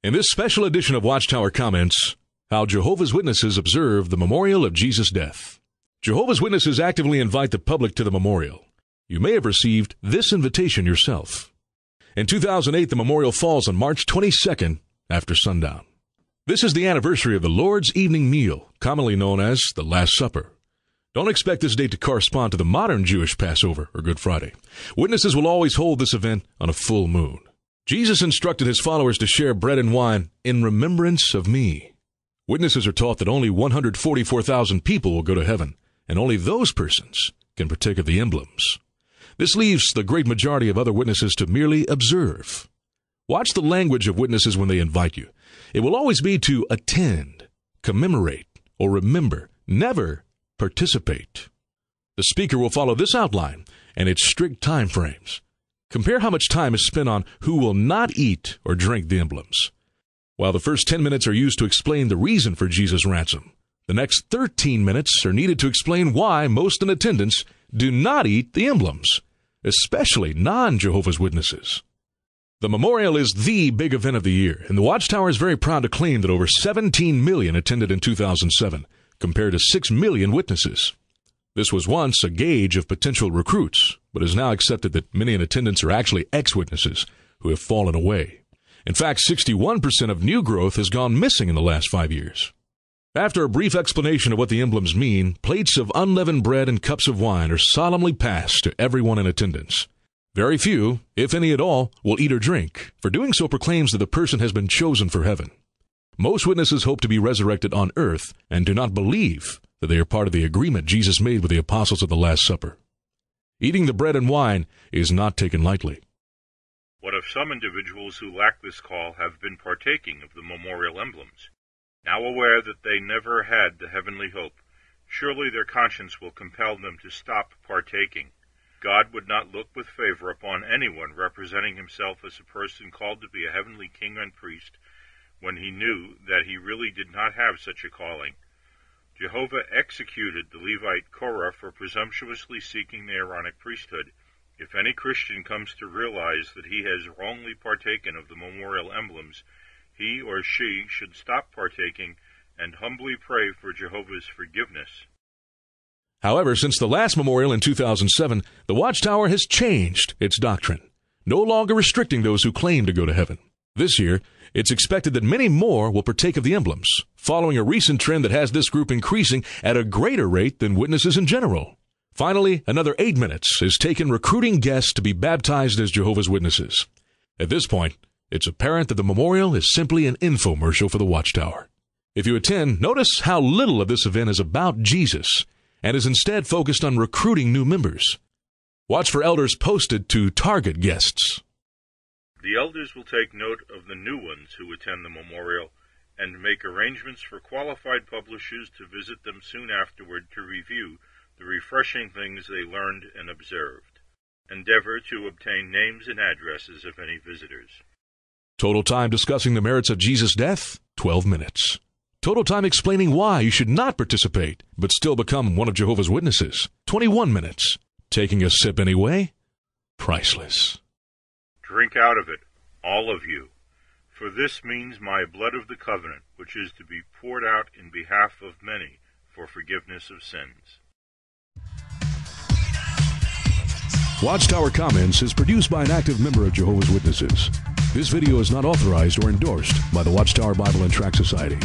In this special edition of Watchtower Comments, how Jehovah's Witnesses observe the memorial of Jesus' death. Jehovah's Witnesses actively invite the public to the memorial. You may have received this invitation yourself. In 2008, the memorial falls on March 22nd after sundown. This is the anniversary of the Lord's evening meal, commonly known as the Last Supper. Don't expect this date to correspond to the modern Jewish Passover or Good Friday. Witnesses will always hold this event on a full moon. Jesus instructed his followers to share bread and wine in remembrance of me. Witnesses are taught that only 144,000 people will go to heaven, and only those persons can partake of the emblems. This leaves the great majority of other witnesses to merely observe. Watch the language of witnesses when they invite you. It will always be to attend, commemorate, or remember, never participate. The speaker will follow this outline and its strict time frames. Compare how much time is spent on who will not eat or drink the emblems. While the first 10 minutes are used to explain the reason for Jesus' ransom, the next 13 minutes are needed to explain why most in attendance do not eat the emblems, especially non-Jehovah's Witnesses. The memorial is the big event of the year, and the Watchtower is very proud to claim that over 17 million attended in 2007, compared to 6 million witnesses. This was once a gauge of potential recruits, but is now accepted that many in attendance are actually ex-witnesses who have fallen away. In fact, 61% of new growth has gone missing in the last 5 years. After a brief explanation of what the emblems mean, plates of unleavened bread and cups of wine are solemnly passed to everyone in attendance. Very few, if any at all, will eat or drink, for doing so proclaims that the person has been chosen for heaven. Most witnesses hope to be resurrected on earth and do not believe that they are part of the agreement Jesus made with the apostles at the Last Supper. Eating the bread and wine is not taken lightly. What if some individuals who lack this call have been partaking of the memorial emblems? Now aware that they never had the heavenly hope, surely their conscience will compel them to stop partaking. God would not look with favor upon anyone representing himself as a person called to be a heavenly king and priest, when he knew that he really did not have such a calling. Jehovah executed the Levite Korah for presumptuously seeking the Aaronic priesthood. If any Christian comes to realize that he has wrongly partaken of the memorial emblems, he or she should stop partaking and humbly pray for Jehovah's forgiveness. However, since the last memorial in 2007, the Watchtower has changed its doctrine, no longer restricting those who claim to go to heaven. This year, it's expected that many more will partake of the emblems, following a recent trend that has this group increasing at a greater rate than witnesses in general. Finally, another 8 minutes is taken recruiting guests to be baptized as Jehovah's Witnesses. At this point, it's apparent that the memorial is simply an infomercial for the Watchtower. If you attend, notice how little of this event is about Jesus and is instead focused on recruiting new members. Watch for elders posted to target guests. The elders will take note of the new ones who attend the memorial and make arrangements for qualified publishers to visit them soon afterward to review the refreshing things they learned and observed. Endeavor to obtain names and addresses of any visitors. Total time discussing the merits of Jesus' death, 12 minutes. Total time explaining why you should not participate, but still become one of Jehovah's Witnesses, 21 minutes. Taking a sip anyway? Priceless. Drink out of it, all of you, for this means my blood of the covenant, which is to be poured out in behalf of many for forgiveness of sins. Watchtower Comments is produced by an active member of Jehovah's Witnesses. This video is not authorized or endorsed by the Watchtower Bible and Tract Society.